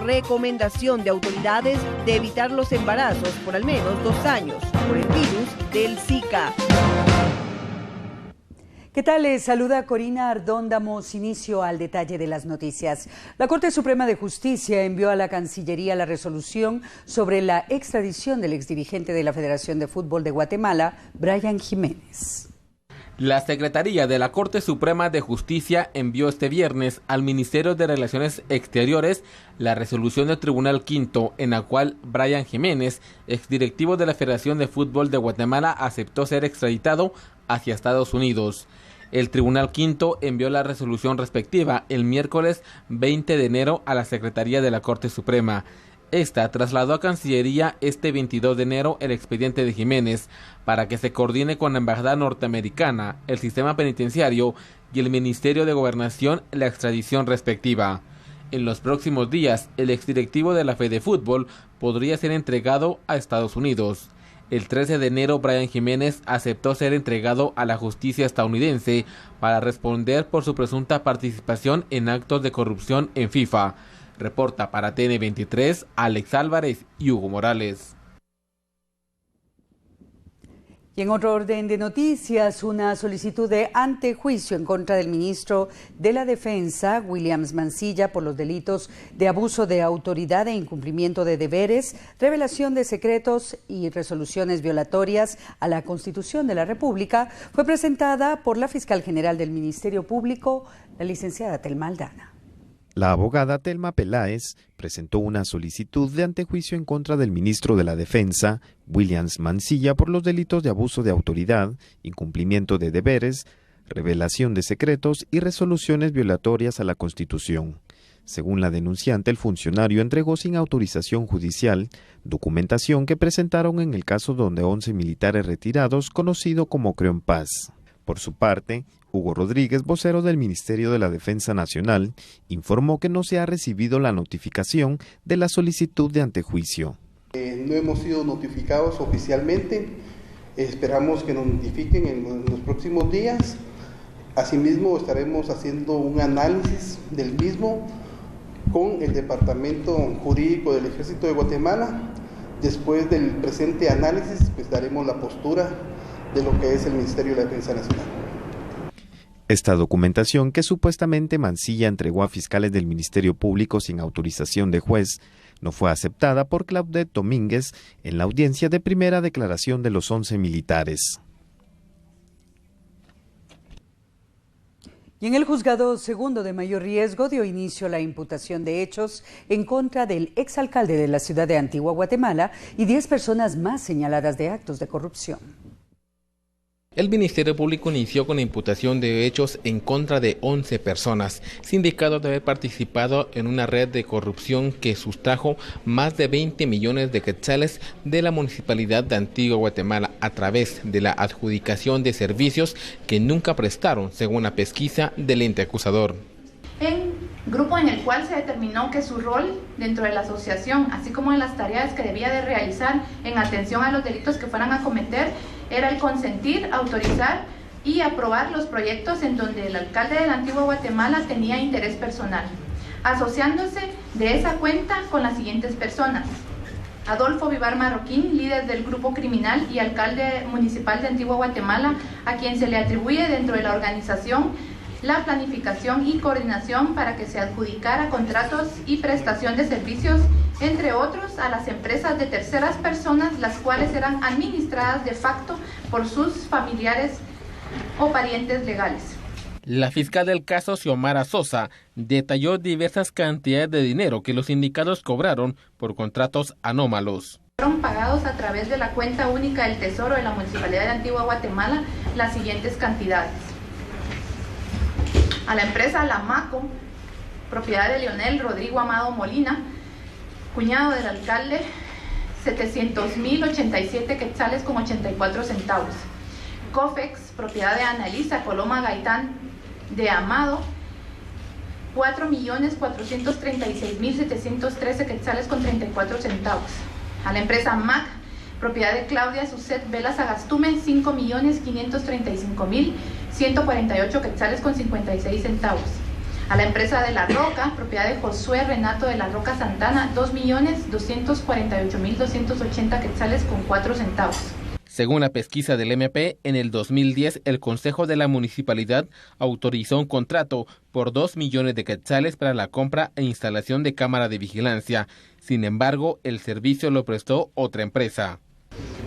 recomendación de autoridades de evitar los embarazos por al menos 2 años por el virus del Zika. ¿Qué tal? Les saluda Corina Ardón. Damos inicio al detalle de las noticias. La Corte Suprema de Justicia envió a la Cancillería la resolución sobre la extradición del exdirigente de la Federación de Fútbol de Guatemala, Brian Jiménez. La Secretaría de la Corte Suprema de Justicia envió este viernes al Ministerio de Relaciones Exteriores la resolución del Tribunal Quinto, en la cual Brian Jiménez, exdirectivo de la Federación de Fútbol de Guatemala, aceptó ser extraditado hacia Estados Unidos. El Tribunal Quinto envió la resolución respectiva el miércoles 20 de enero a la Secretaría de la Corte Suprema. Esta trasladó a Cancillería este 22 de enero el expediente de Jiménez para que se coordine con la Embajada Norteamericana, el Sistema Penitenciario y el Ministerio de Gobernación la extradición respectiva. En los próximos días, el exdirectivo de la Fedefútbol podría ser entregado a Estados Unidos. El 13 de enero, Brian Jiménez aceptó ser entregado a la justicia estadounidense para responder por su presunta participación en actos de corrupción en FIFA. Reporta para TN23 Alex Álvarez y Hugo Morales. Y en otro orden de noticias, una solicitud de antejuicio en contra del ministro de la Defensa, Williams Mansilla, por los delitos de abuso de autoridad e incumplimiento de deberes, revelación de secretos y resoluciones violatorias a la Constitución de la República, fue presentada por la fiscal general del Ministerio Público, la licenciada Telma Aldana. La abogada Telma Peláez presentó una solicitud de antejuicio en contra del ministro de la Defensa, Williams Mansilla, por los delitos de abuso de autoridad, incumplimiento de deberes, revelación de secretos y resoluciones violatorias a la Constitución. Según la denunciante, el funcionario entregó sin autorización judicial documentación que presentaron en el caso donde 11 militares retirados, conocido como Creo en Paz. Por su parte, Hugo Rodríguez, vocero del Ministerio de la Defensa Nacional, informó que no se ha recibido la notificación de la solicitud de antejuicio. No hemos sido notificados oficialmente, esperamos que nos notifiquen en los próximos días. Asimismo, estaremos haciendo un análisis del mismo con el Departamento Jurídico del Ejército de Guatemala. Después del presente análisis, pues daremos la postura de lo que es el Ministerio de la Defensa Nacional. Esta documentación, que supuestamente Mansilla entregó a fiscales del Ministerio Público sin autorización de juez, no fue aceptada por Claudette Domínguez en la audiencia de primera declaración de los 11 militares. Y en el juzgado segundo de mayor riesgo dio inicio la imputación de hechos en contra del exalcalde de la ciudad de Antigua Guatemala y 10 personas más señaladas de actos de corrupción. El Ministerio Público inició con la imputación de hechos en contra de 11 personas, sindicados de haber participado en una red de corrupción que sustrajo más de 20 millones de quetzales de la Municipalidad de Antigua Guatemala a través de la adjudicación de servicios que nunca prestaron, según la pesquisa del ente acusador. Grupo en el cual se determinó que su rol dentro de la asociación, así como en las tareas que debía de realizar en atención a los delitos que fueran a cometer, era el consentir, autorizar y aprobar los proyectos en donde el alcalde de la Antigua Guatemala tenía interés personal, asociándose de esa cuenta con las siguientes personas: Adolfo Vivar Marroquín, líder del grupo criminal y alcalde municipal de Antigua Guatemala, a quien se le atribuye dentro de la organización la planificación y coordinación para que se adjudicara contratos y prestación de servicios, entre otros, a las empresas de terceras personas, las cuales eran administradas de facto por sus familiares o parientes legales. La fiscal del caso, Xiomara Sosa, detalló diversas cantidades de dinero que los sindicados cobraron por contratos anómalos. Fueron pagados a través de la cuenta única del Tesoro de la Municipalidad de Antigua Guatemala las siguientes cantidades: a la empresa La Maco, propiedad de Leonel Rodrigo Amado Molina, cuñado del alcalde, 700,087 quetzales con 84 centavos. Cofex, propiedad de Ana Elisa Coloma Gaitán de Amado, 4,436,713 quetzales con 34 centavos. A la empresa MAC, propiedad de Claudia Suset Vela Sagastume, 5,535,148 quetzales con 56 centavos. A la empresa de La Roca, propiedad de Josué Renato de La Roca Santana, 2.240.280 quetzales con 4 centavos. Según la pesquisa del MP, en el 2010 el Consejo de la Municipalidad autorizó un contrato por 2 millones de quetzales para la compra e instalación de cámara de vigilancia. Sin embargo, el servicio lo prestó otra empresa.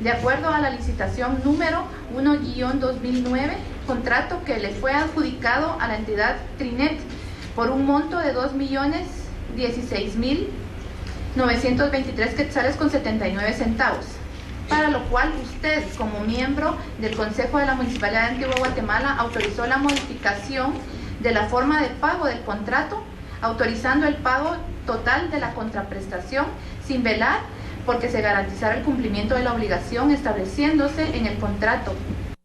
De acuerdo a la licitación número 1-2009, contrato que le fue adjudicado a la entidad Trinet por un monto de 2.016.923 quetzales con 79 centavos. Para lo cual usted, como miembro del Consejo de la Municipalidad de Antigua Guatemala, autorizó la modificación de la forma de pago del contrato, autorizando el pago total de la contraprestación sin velar porque se garantizara el cumplimiento de la obligación estableciéndose en el contrato.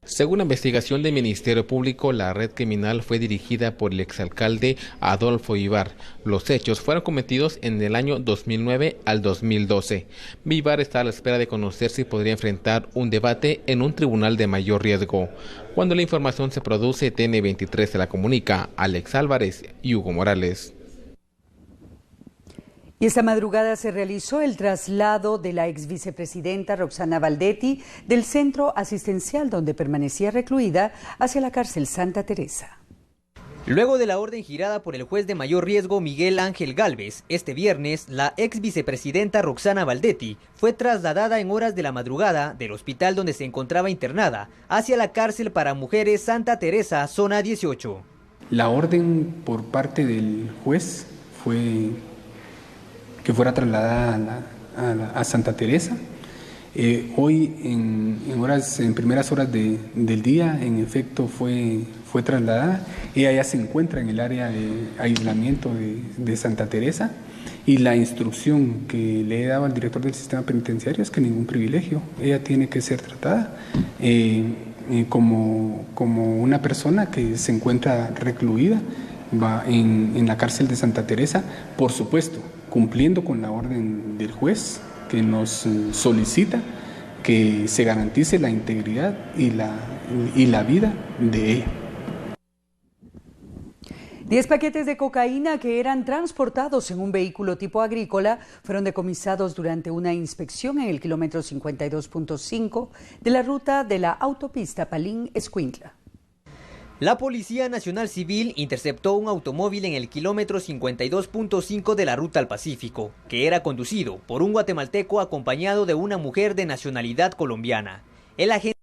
Según la investigación del Ministerio Público, la red criminal fue dirigida por el exalcalde Adolfo Vivar. Los hechos fueron cometidos en el año 2009 al 2012. Vivar está a la espera de conocer si podría enfrentar un debate en un tribunal de mayor riesgo. Cuando la información se produce, TN23 se la comunica a Alex Álvarez y Hugo Morales. Y esta madrugada se realizó el traslado de la ex vicepresidenta Roxana Baldetti del centro asistencial donde permanecía recluida hacia la cárcel Santa Teresa. Luego de la orden girada por el juez de mayor riesgo Miguel Ángel Gálvez, este viernes, la ex vicepresidenta Roxana Baldetti fue trasladada en horas de la madrugada del hospital donde se encontraba internada hacia la cárcel para mujeres Santa Teresa, zona 18. La orden por parte del juez fue que fuera trasladada a Santa Teresa. Hoy en primeras horas del día, en efecto, fue trasladada. Ella ya se encuentra en el área de aislamiento de Santa Teresa y la instrucción que le he dado al director del sistema penitenciario es que ningún privilegio. Ella tiene que ser tratada como una persona que se encuentra recluida en la cárcel de Santa Teresa, por supuesto, cumpliendo con la orden del juez que nos solicita que se garantice la integridad y la vida de ella. 10 paquetes de cocaína que eran transportados en un vehículo tipo agrícola fueron decomisados durante una inspección en el kilómetro 52.5 de la ruta de la autopista Palín-Escuintla. La Policía Nacional Civil interceptó un automóvil en el kilómetro 52.5 de la Ruta al Pacífico, que era conducido por un guatemalteco acompañado de una mujer de nacionalidad colombiana. El agente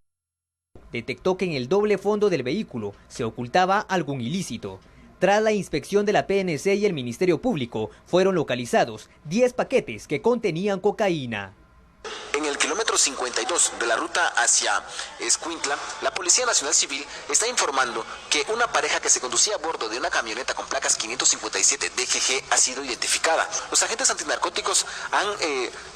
detectó que en el doble fondo del vehículo se ocultaba algún ilícito. Tras la inspección de la PNC y el Ministerio Público, fueron localizados 10 paquetes que contenían cocaína. En el kilómetro 52 de la ruta hacia Escuintla, la Policía Nacional Civil está informando que una pareja que se conducía a bordo de una camioneta con placas 557 DGG ha sido identificada. Los agentes antinarcóticos han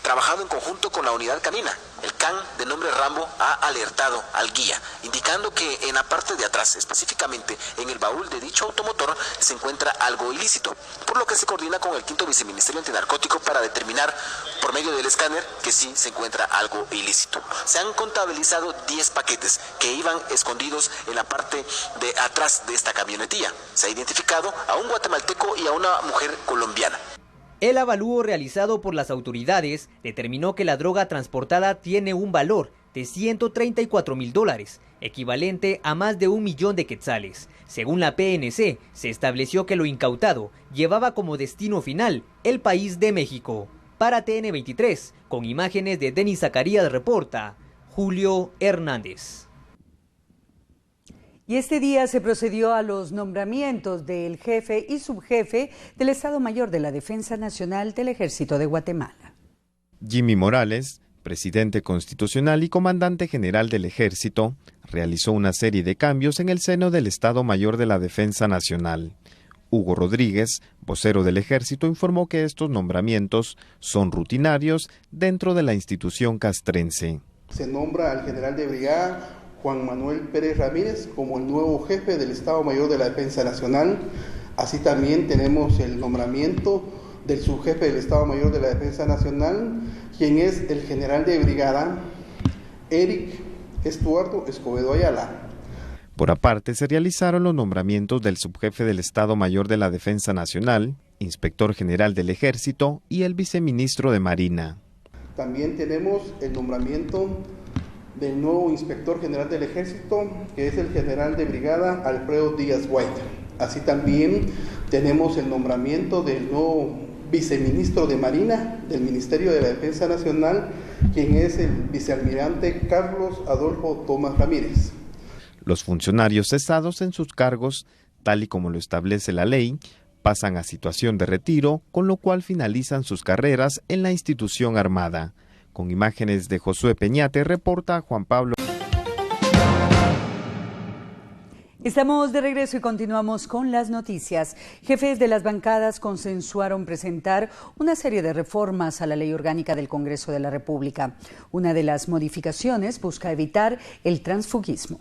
trabajado en conjunto con la unidad canina. El can de nombre Rambo ha alertado al guía, indicando que en la parte de atrás, específicamente en el baúl de dicho automotor, se encuentra algo ilícito, por lo que se coordina con el 5º Viceministerio Antinarcótico para determinar por medio del escáner que sí se encuentra algo ilícito. Se han contabilizado 10 paquetes que iban escondidos en la parte de atrás de esta camionetilla. Se ha identificado a un guatemalteco y a una mujer colombiana. El avalúo realizado por las autoridades determinó que la droga transportada tiene un valor de $134,000, equivalente a más de 1 millón de quetzales. Según la PNC, se estableció que lo incautado llevaba como destino final el país de México. Para TN23, con imágenes de Denis Zacarías, reporta Julio Hernández. Y este día se procedió a los nombramientos del jefe y subjefe del Estado Mayor de la Defensa Nacional del Ejército de Guatemala. Jimmy Morales, presidente constitucional y comandante general del Ejército, realizó una serie de cambios en el seno del Estado Mayor de la Defensa Nacional. Hugo Rodríguez, vocero del Ejército, informó que estos nombramientos son rutinarios dentro de la institución castrense. Se nombra al general de brigada Juan Manuel Pérez Ramírez como el nuevo jefe del Estado Mayor de la Defensa Nacional. Así también tenemos el nombramiento del subjefe del Estado Mayor de la Defensa Nacional, quien es el general de brigada Eric Estuardo Escobedo Ayala. Por aparte, se realizaron los nombramientos del subjefe del Estado Mayor de la Defensa Nacional, inspector general del Ejército y el viceministro de Marina. También tenemos el nombramiento del nuevo inspector general del Ejército, que es el general de brigada Alfredo Díaz White. Así también tenemos el nombramiento del nuevo viceministro de Marina del Ministerio de la Defensa Nacional, quien es el vicealmirante Carlos Adolfo Tomás Ramírez. Los funcionarios cesados en sus cargos, tal y como lo establece la ley, pasan a situación de retiro, con lo cual finalizan sus carreras en la institución armada. Con imágenes de Josué Peñate, reporta Juan Pablo. Estamos de regreso y continuamos con las noticias. Jefes de las bancadas consensuaron presentar una serie de reformas a la Ley Orgánica del Congreso de la República. Una de las modificaciones busca evitar el transfugismo.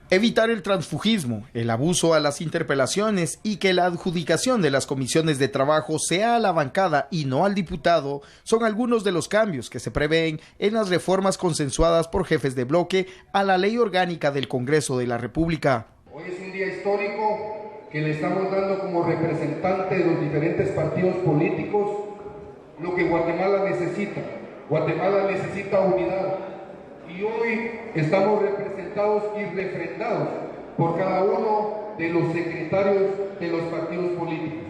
Evitar el transfugismo, el abuso a las interpelaciones y que la adjudicación de las comisiones de trabajo sea a la bancada y no al diputado son algunos de los cambios que se prevén en las reformas consensuadas por jefes de bloque a la Ley Orgánica del Congreso de la República. Hoy es un día histórico que le estamos dando como representante de los diferentes partidos políticos lo que Guatemala necesita. Guatemala necesita unidad. Y hoy estamos representados y refrendados por cada uno de los secretarios de los partidos políticos.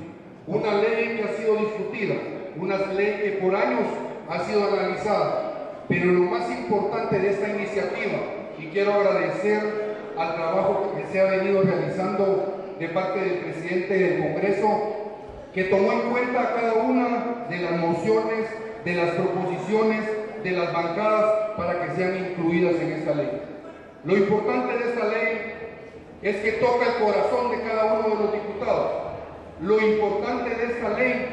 Una ley que ha sido discutida, una ley que por años ha sido analizada, pero lo más importante de esta iniciativa, y quiero agradecer al trabajo que se ha venido realizando de parte del presidente del Congreso, que tomó en cuenta cada una de las mociones, de las proposiciones, de las bancadas para que sean incluidas en esta ley. Lo importante de esta ley es que toca el corazón de cada uno de los diputados. Lo importante de esta ley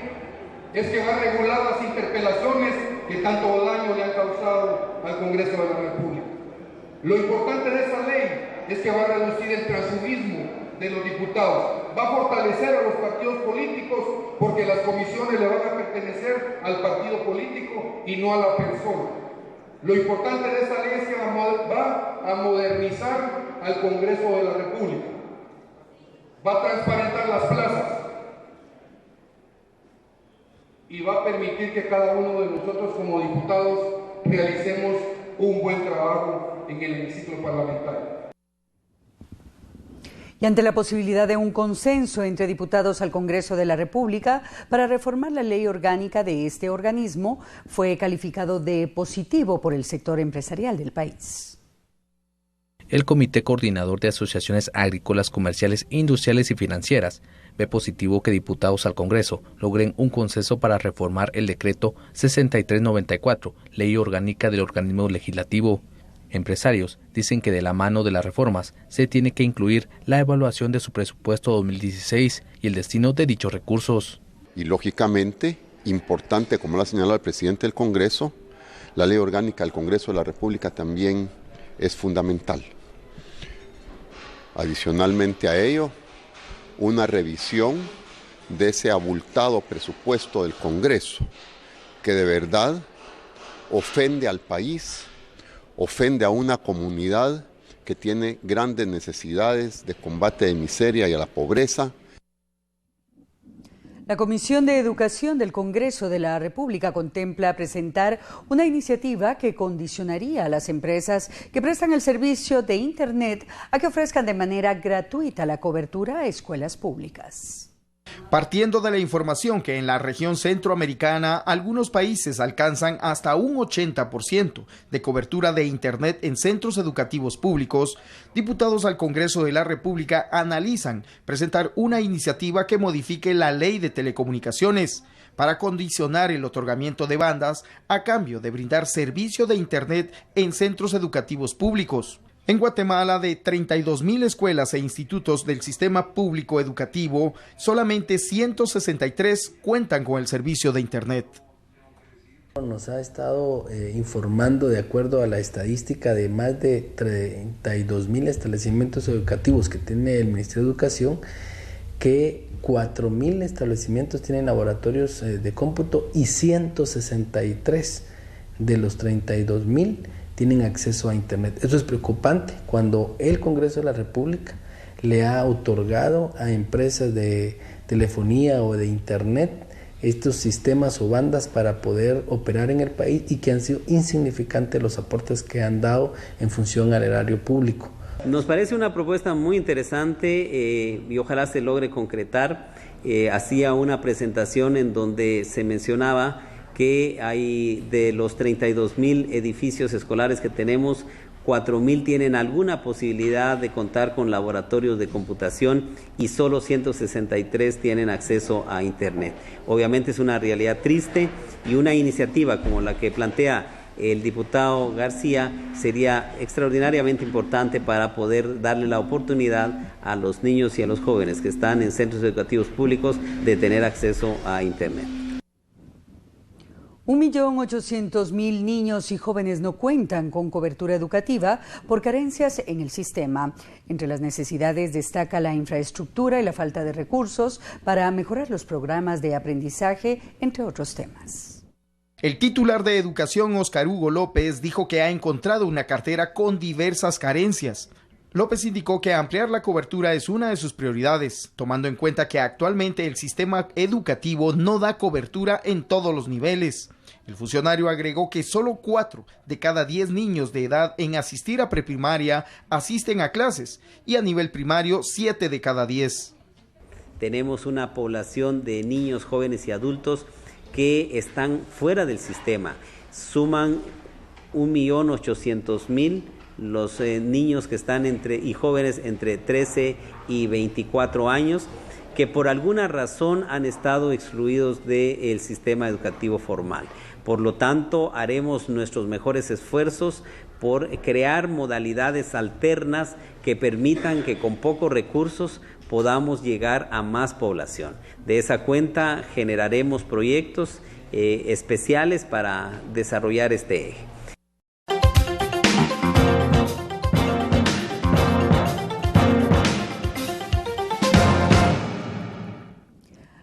es que va a regular las interpelaciones que tanto daño le han causado al Congreso de la República. Lo importante de esta ley es que va a reducir el transfugismo de los diputados, va a fortalecer a los partidos políticos porque las comisiones le van a pertenecer al partido político y no a la persona. Lo importante de esta ley es que va a modernizar al Congreso de la República, va a transparentar las plazas y va a permitir que cada uno de nosotros como diputados realicemos un buen trabajo en el hemiciclo parlamentario. Y ante la posibilidad de un consenso entre diputados al Congreso de la República para reformar la ley orgánica de este organismo, fue calificado de positivo por el sector empresarial del país. El Comité Coordinador de Asociaciones Agrícolas, Comerciales, Industriales y Financieras ve positivo que diputados al Congreso logren un consenso para reformar el decreto 6394, Ley Orgánica del Organismo Legislativo. Empresarios dicen que de la mano de las reformas se tiene que incluir la evaluación de su presupuesto 2016 y el destino de dichos recursos. Y lógicamente, importante, como lo ha señalado el presidente del Congreso, la ley orgánica del Congreso de la República también es fundamental. Adicionalmente a ello, una revisión de ese abultado presupuesto del Congreso, que de verdad ofende al país, ofende a una comunidad que tiene grandes necesidades de combate de miseria y a la pobreza. La Comisión de Educación del Congreso de la República contempla presentar una iniciativa que condicionaría a las empresas que prestan el servicio de Internet a que ofrezcan de manera gratuita la cobertura a escuelas públicas. Partiendo de la información que en la región centroamericana algunos países alcanzan hasta un 80% de cobertura de Internet en centros educativos públicos, diputados al Congreso de la República analizan presentar una iniciativa que modifique la ley de telecomunicaciones para condicionar el otorgamiento de bandas a cambio de brindar servicio de Internet en centros educativos públicos. En Guatemala, de 32,000 escuelas e institutos del sistema público educativo, solamente 163 cuentan con el servicio de Internet. Nos ha estado informando, de acuerdo a la estadística de más de 32,000 establecimientos educativos que tiene el Ministerio de Educación, que 4,000 establecimientos tienen laboratorios de cómputo y 163 de los 32,000 tienen acceso a Internet. Eso es preocupante cuando el Congreso de la República le ha otorgado a empresas de telefonía o de Internet estos sistemas o bandas para poder operar en el país y que han sido insignificantes los aportes que han dado en función al erario público. Nos parece una propuesta muy interesante y ojalá se logre concretar. Hacía una presentación en donde se mencionaba que hay de los 32,000 edificios escolares que tenemos, 4,000 tienen alguna posibilidad de contar con laboratorios de computación y solo 163 tienen acceso a Internet. Obviamente es una realidad triste y una iniciativa como la que plantea el diputado García sería extraordinariamente importante para poder darle la oportunidad a los niños y a los jóvenes que están en centros educativos públicos de tener acceso a Internet. 1.800.000 niños y jóvenes no cuentan con cobertura educativa por carencias en el sistema. Entre las necesidades destaca la infraestructura y la falta de recursos para mejorar los programas de aprendizaje, entre otros temas. El titular de Educación, Óscar Hugo López, dijo que ha encontrado una cartera con diversas carencias. López indicó que ampliar la cobertura es una de sus prioridades, tomando en cuenta que actualmente el sistema educativo no da cobertura en todos los niveles. El funcionario agregó que solo 4 de cada 10 niños de edad en asistir a preprimaria asisten a clases y a nivel primario 7 de cada 10. Tenemos una población de niños, jóvenes y adultos que están fuera del sistema. Suman 1.800.000 los niños que están y jóvenes entre 13 y 24 años que por alguna razón han estado excluidos del sistema educativo formal. Por lo tanto, haremos nuestros mejores esfuerzos por crear modalidades alternas que permitan que con pocos recursos podamos llegar a más población. De esa cuenta generaremos proyectos especiales para desarrollar este eje.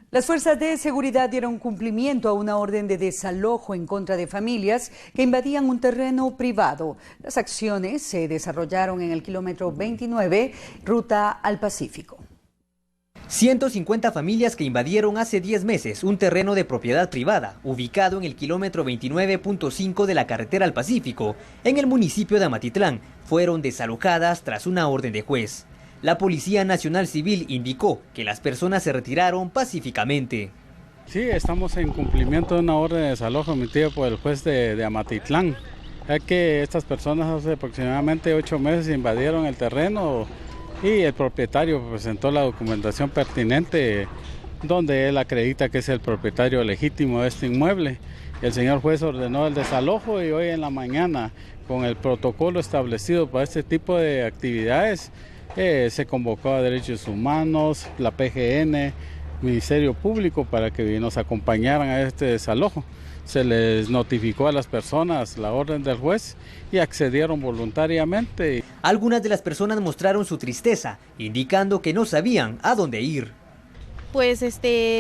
Las fuerzas de seguridad dieron cumplimiento a una orden de desalojo en contra de familias que invadían un terreno privado. Las acciones se desarrollaron en el kilómetro 29, ruta al Pacífico. 150 familias que invadieron hace 10 meses un terreno de propiedad privada, ubicado en el kilómetro 29.5 de la carretera al Pacífico, en el municipio de Amatitlán, fueron desalojadas tras una orden de juez. La Policía Nacional Civil indicó que las personas se retiraron pacíficamente. Sí, estamos en cumplimiento de una orden de desalojo emitida por el juez de Amatitlán, ya que estas personas hace aproximadamente 8 meses invadieron el terreno y el propietario presentó la documentación pertinente donde él acredita que es el propietario legítimo de este inmueble. El señor juez ordenó el desalojo y hoy en la mañana, con el protocolo establecido para este tipo de actividades, se convocó a Derechos Humanos, la PGN, Ministerio Público para que nos acompañaran a este desalojo. Se les notificó a las personas la orden del juez y accedieron voluntariamente. Algunas de las personas mostraron su tristeza, indicando que no sabían a dónde ir. Pues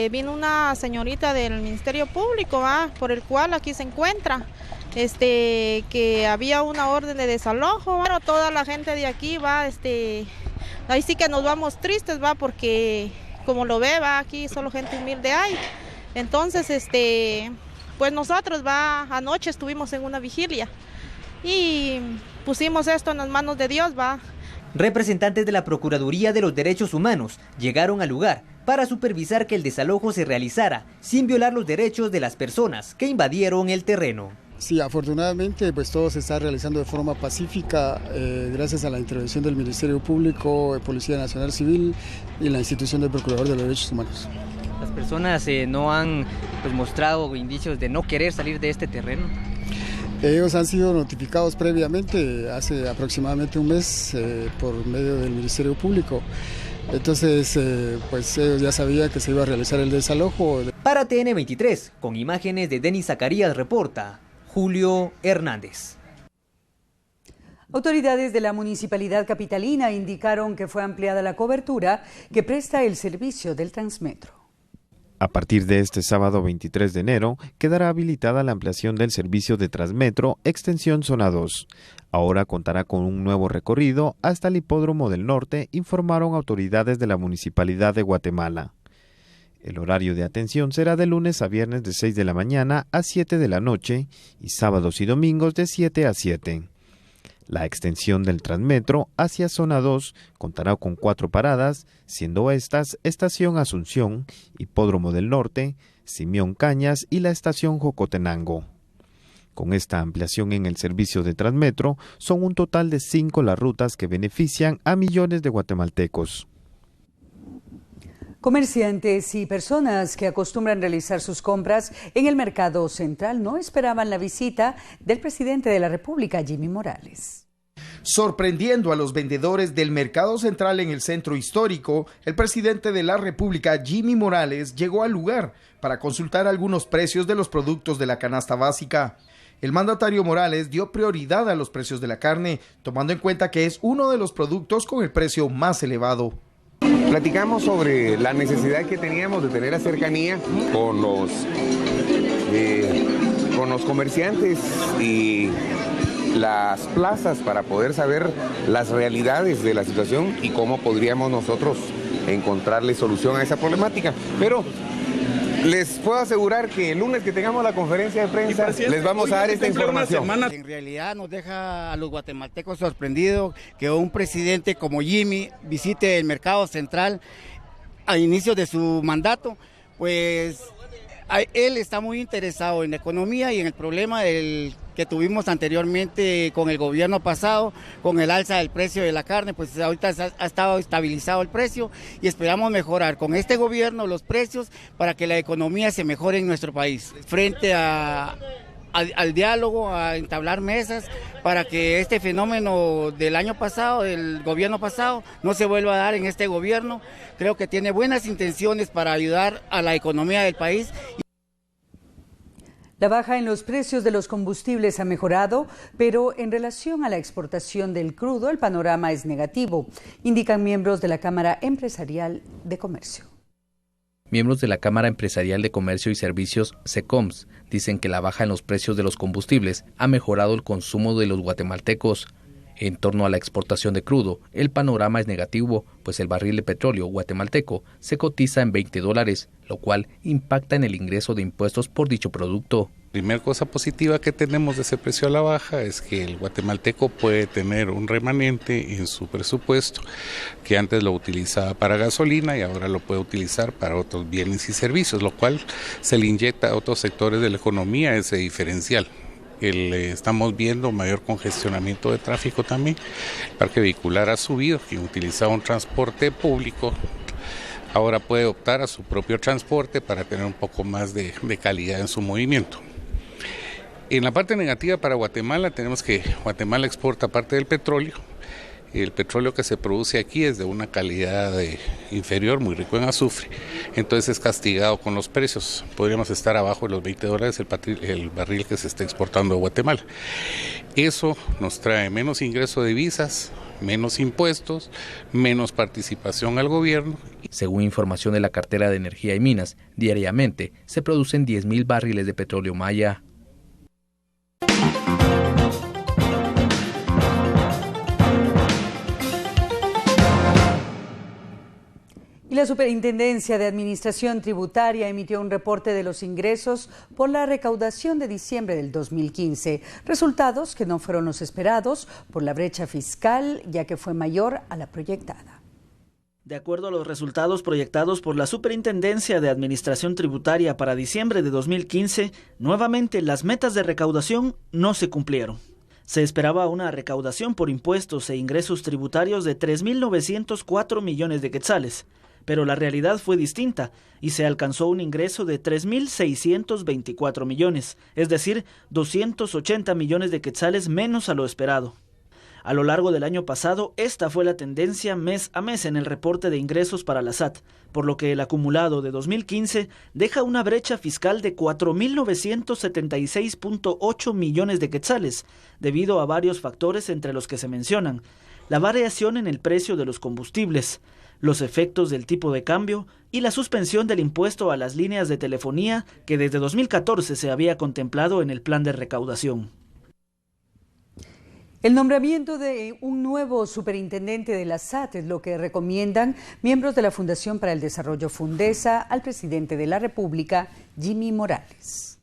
vino una señorita del Ministerio Público, por el cual aquí se encuentra, que había una orden de desalojo. Bueno, toda la gente de aquí ahí sí que nos vamos tristes, porque como lo ve, aquí solo gente humilde hay. Entonces, pues nosotros, anoche estuvimos en una vigilia y pusimos esto en las manos de Dios, Representantes de la Procuraduría de los Derechos Humanos llegaron al lugar para supervisar que el desalojo se realizara sin violar los derechos de las personas que invadieron el terreno. Sí, afortunadamente pues todo se está realizando de forma pacífica gracias a la intervención del Ministerio Público, Policía Nacional Civil y la institución del Procurador de los Derechos Humanos. Las personas no han mostrado indicios de no querer salir de este terreno. Ellos han sido notificados previamente, hace aproximadamente un mes, por medio del Ministerio Público. Entonces, pues ellos ya sabían que se iba a realizar el desalojo. Para TN23, con imágenes de Denis Zacarías, reporta Julio Hernández. Autoridades de la Municipalidad Capitalina indicaron que fue ampliada la cobertura que presta el servicio del Transmetro. A partir de este sábado 23 de enero, quedará habilitada la ampliación del servicio de Transmetro, extensión Zona 2. Ahora contará con un nuevo recorrido hasta el Hipódromo del Norte, informaron autoridades de la Municipalidad de Guatemala. El horario de atención será de lunes a viernes de 6 de la mañana a 7 de la noche y sábados y domingos de 7 a 7. La extensión del Transmetro hacia Zona 2 contará con 4 paradas, siendo estas Estación Asunción, Hipódromo del Norte, Simeón Cañas y la Estación Jocotenango. Con esta ampliación en el servicio de Transmetro, son un total de 5 las rutas que benefician a millones de guatemaltecos. Comerciantes y personas que acostumbran realizar sus compras en el mercado central no esperaban la visita del presidente de la República, Jimmy Morales. Sorprendiendo a los vendedores del mercado central en el centro histórico, el presidente de la República, Jimmy Morales, llegó al lugar para consultar algunos precios de los productos de la canasta básica. El mandatario Morales dio prioridad a los precios de la carne, tomando en cuenta que es uno de los productos con el precio más elevado. Platicamos sobre la necesidad que teníamos de tener la cercanía con los comerciantes y las plazas para poder saber las realidades de la situación y cómo podríamos nosotros encontrarle solución a esa problemática. Pero les puedo asegurar que el lunes que tengamos la conferencia de prensa les vamos a dar esta información. En realidad nos deja a los guatemaltecos sorprendidos que un presidente como Jimmy visite el mercado central a inicio de su mandato, pues él está muy interesado en la economía y en el problema que tuvimos anteriormente con el gobierno pasado, con el alza del precio de la carne, pues ahorita ha estado estabilizado el precio y esperamos mejorar con este gobierno los precios para que la economía se mejore en nuestro país. Frente al diálogo, a entablar mesas para que este fenómeno del año pasado, del gobierno pasado, no se vuelva a dar en este gobierno. Creo que tiene buenas intenciones para ayudar a la economía del país. La baja en los precios de los combustibles ha mejorado, pero en relación a la exportación del crudo, el panorama es negativo, indican miembros de la Cámara Empresarial de Comercio. Miembros de la Cámara Empresarial de Comercio y Servicios, CECOMS, dicen que la baja en los precios de los combustibles ha mejorado el consumo de los guatemaltecos. En torno a la exportación de crudo, el panorama es negativo, pues el barril de petróleo guatemalteco se cotiza en $20, lo cual impacta en el ingreso de impuestos por dicho producto. Primera cosa positiva que tenemos de ese precio a la baja es que el guatemalteco puede tener un remanente en su presupuesto que antes lo utilizaba para gasolina y ahora lo puede utilizar para otros bienes y servicios, lo cual se le inyecta a otros sectores de la economía ese diferencial. Estamos viendo mayor congestionamiento de tráfico también. El parque vehicular ha subido, quien utilizaba un transporte público ahora puede optar a su propio transporte para tener un poco más de calidad en su movimiento. En la parte negativa para Guatemala tenemos que Guatemala exporta parte del petróleo. El petróleo que se produce aquí es de una calidad inferior, muy rico en azufre, entonces es castigado con los precios. Podríamos estar abajo de los $20 el barril que se está exportando a Guatemala. Eso nos trae menos ingreso de divisas, menos impuestos, menos participación al gobierno. Según información de la Cartera de Energía y Minas, diariamente se producen 10,000 barriles de petróleo maya. Y la Superintendencia de Administración Tributaria emitió un reporte de los ingresos por la recaudación de diciembre del 2015, resultados que no fueron los esperados por la brecha fiscal, ya que fue mayor a la proyectada. De acuerdo a los resultados proyectados por la Superintendencia de Administración Tributaria para diciembre de 2015, nuevamente las metas de recaudación no se cumplieron. Se esperaba una recaudación por impuestos e ingresos tributarios de 3.904 millones de quetzales, pero la realidad fue distinta y se alcanzó un ingreso de 3.624 millones, es decir, 280 millones de quetzales menos a lo esperado. A lo largo del año pasado, esta fue la tendencia mes a mes en el reporte de ingresos para la SAT, por lo que el acumulado de 2015 deja una brecha fiscal de 4.976.8 millones de quetzales, debido a varios factores entre los que se mencionan: la variación en el precio de los combustibles, los efectos del tipo de cambio y la suspensión del impuesto a las líneas de telefonía que desde 2014 se había contemplado en el plan de recaudación. El nombramiento de un nuevo superintendente de la SAT es lo que recomiendan miembros de la Fundación para el Desarrollo Fundesa al presidente de la República, Jimmy Morales.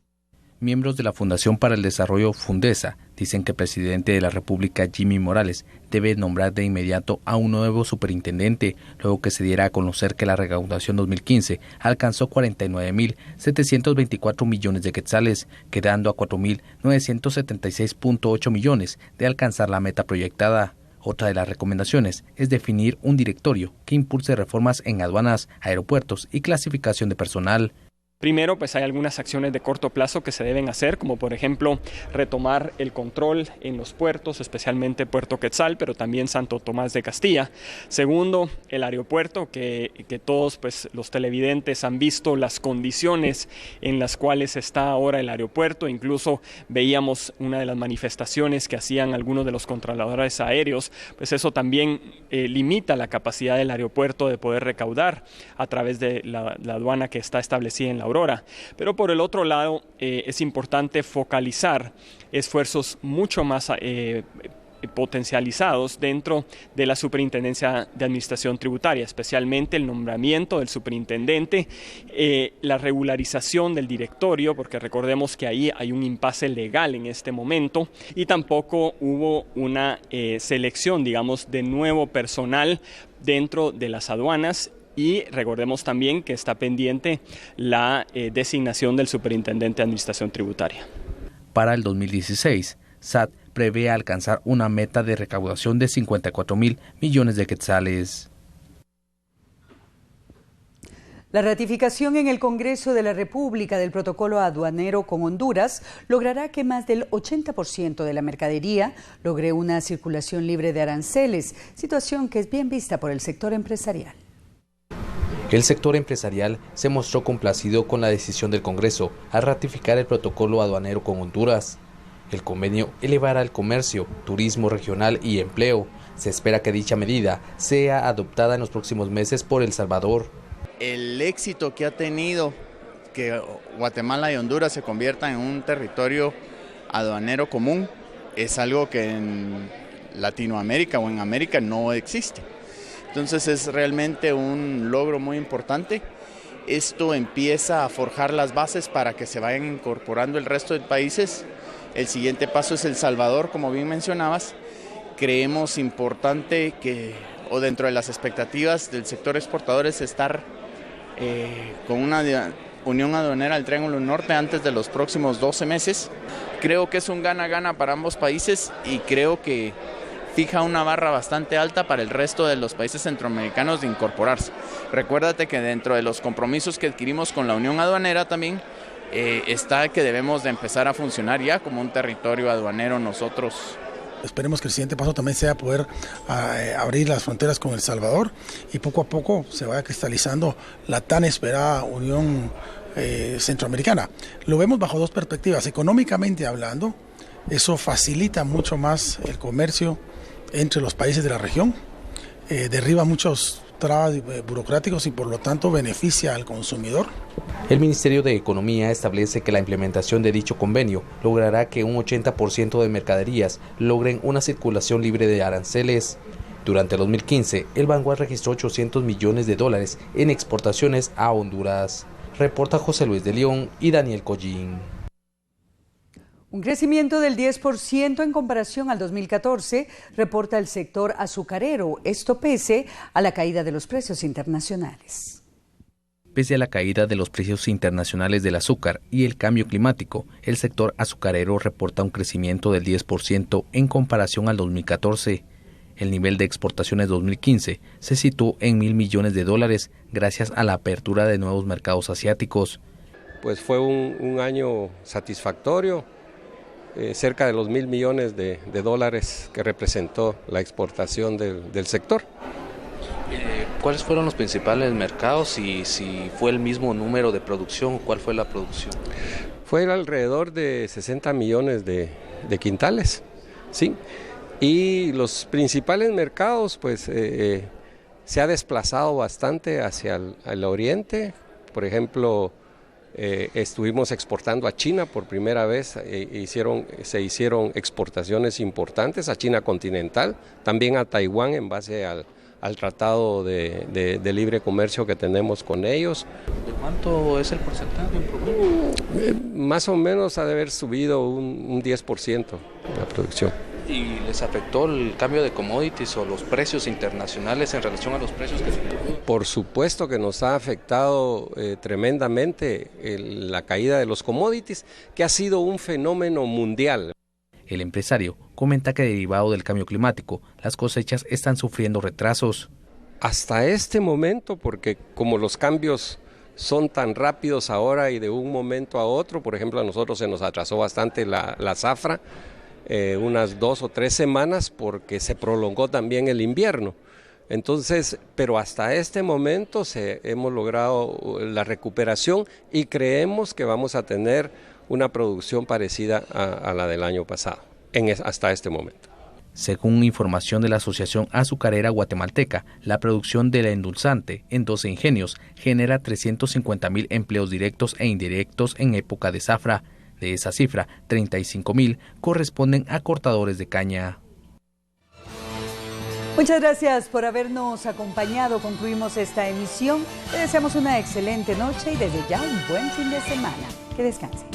Miembros de la Fundación para el Desarrollo Fundesa dicen que el presidente de la República, Jimmy Morales, debe nombrar de inmediato a un nuevo superintendente, luego que se diera a conocer que la recaudación 2015 alcanzó 49.724 millones de quetzales, quedando a 4.976.8 millones de alcanzar la meta proyectada. Otra de las recomendaciones es definir un directorio que impulse reformas en aduanas, aeropuertos y clasificación de personal. Primero, pues hay algunas acciones de corto plazo que se deben hacer, como por ejemplo retomar el control en los puertos, especialmente Puerto Quetzal, pero también Santo Tomás de Castilla. Segundo, el aeropuerto, que todos pues, los televidentes han visto las condiciones en las cuales está ahora el aeropuerto. Incluso veíamos una de las manifestaciones que hacían algunos de los controladores aéreos, pues eso también limita la capacidad del aeropuerto de poder recaudar a través de la aduana que está establecida en la Aurora. Pero por el otro lado es importante focalizar esfuerzos mucho más potencializados dentro de la Superintendencia de Administración Tributaria, especialmente el nombramiento del superintendente, la regularización del directorio, porque recordemos que ahí hay un impasse legal en este momento, y tampoco hubo una selección, digamos, de nuevo personal dentro de las aduanas. Y recordemos también que está pendiente la designación del superintendente de Administración Tributaria. Para el 2016, SAT prevé alcanzar una meta de recaudación de 54.000 millones de quetzales. La ratificación en el Congreso de la República del protocolo aduanero con Honduras logrará que más del 80% de la mercadería logre una circulación libre de aranceles, situación que es bien vista por el sector empresarial. El sector empresarial se mostró complacido con la decisión del Congreso al ratificar el protocolo aduanero con Honduras. El convenio elevará el comercio, turismo regional y empleo. Se espera que dicha medida sea adoptada en los próximos meses por El Salvador. El éxito que ha tenido que Guatemala y Honduras se conviertan en un territorio aduanero común es algo que en Latinoamérica o en América no existe. Entonces es realmente un logro muy importante. Esto empieza a forjar las bases para que se vayan incorporando el resto de países. El siguiente paso es El Salvador, como bien mencionabas. Creemos importante que, o dentro de las expectativas del sector exportador, es estar con una unión aduanera al Triángulo Norte antes de los próximos 12 meses. Creo que es un gana-gana para ambos países y creo que fija una barra bastante alta para el resto de los países centroamericanos de incorporarse. Recuérdate que dentro de los compromisos que adquirimos con la Unión Aduanera también está que debemos de empezar a funcionar ya como un territorio aduanero nosotros. Esperemos que el siguiente paso también sea poder abrir las fronteras con El Salvador y poco a poco se vaya cristalizando la tan esperada Unión Centroamericana. Lo vemos bajo dos perspectivas. Económicamente hablando, eso facilita mucho más el comercio entre los países de la región, derriba muchos trabas burocráticos y por lo tanto beneficia al consumidor. El Ministerio de Economía establece que la implementación de dicho convenio logrará que un 80% de mercaderías logren una circulación libre de aranceles. Durante el 2015, el Vanguard registró $800 millones en exportaciones a Honduras. Reporta José Luis de León y Daniel Collín. Un crecimiento del 10% en comparación al 2014, reporta el sector azucarero, esto pese a la caída de los precios internacionales. Pese a la caída de los precios internacionales del azúcar y el cambio climático, el sector azucarero reporta un crecimiento del 10% en comparación al 2014. El nivel de exportaciones 2015 se situó en $1.000 millones gracias a la apertura de nuevos mercados asiáticos. Pues fue un año satisfactorio. Cerca de los $1.000 millones que representó la exportación del sector. ¿Cuáles fueron los principales mercados y si fue el mismo número de producción? ¿Cuál fue la producción? Fue alrededor de 60 millones de quintales, ¿sí? Y los principales mercados, pues se ha desplazado bastante hacia el oriente. Por ejemplo, estuvimos exportando a China por primera vez, se hicieron exportaciones importantes a China continental, también a Taiwán en base al tratado de libre comercio que tenemos con ellos. ¿De cuánto es el porcentaje en promedio? Más o menos ha de haber subido un 10% la producción. ¿Y les afectó el cambio de commodities o los precios internacionales en relación a los precios que se tienen? Por supuesto que nos ha afectado tremendamente la caída de los commodities, que ha sido un fenómeno mundial. El empresario comenta que derivado del cambio climático, las cosechas están sufriendo retrasos. Hasta este momento, porque como los cambios son tan rápidos ahora y de un momento a otro, por ejemplo a nosotros se nos atrasó bastante la zafra, unas 2 o 3 semanas porque se prolongó también el invierno. Entonces, pero hasta este momento hemos logrado la recuperación y creemos que vamos a tener una producción parecida a la del año pasado, hasta este momento. Según información de la Asociación Azucarera Guatemalteca, la producción del endulzante en 12 ingenios genera 350.000 empleos directos e indirectos en época de zafra. De esa cifra, 35.000 corresponden a cortadores de caña. Muchas gracias por habernos acompañado. Concluimos esta emisión. Le deseamos una excelente noche y desde ya un buen fin de semana. Que descansen.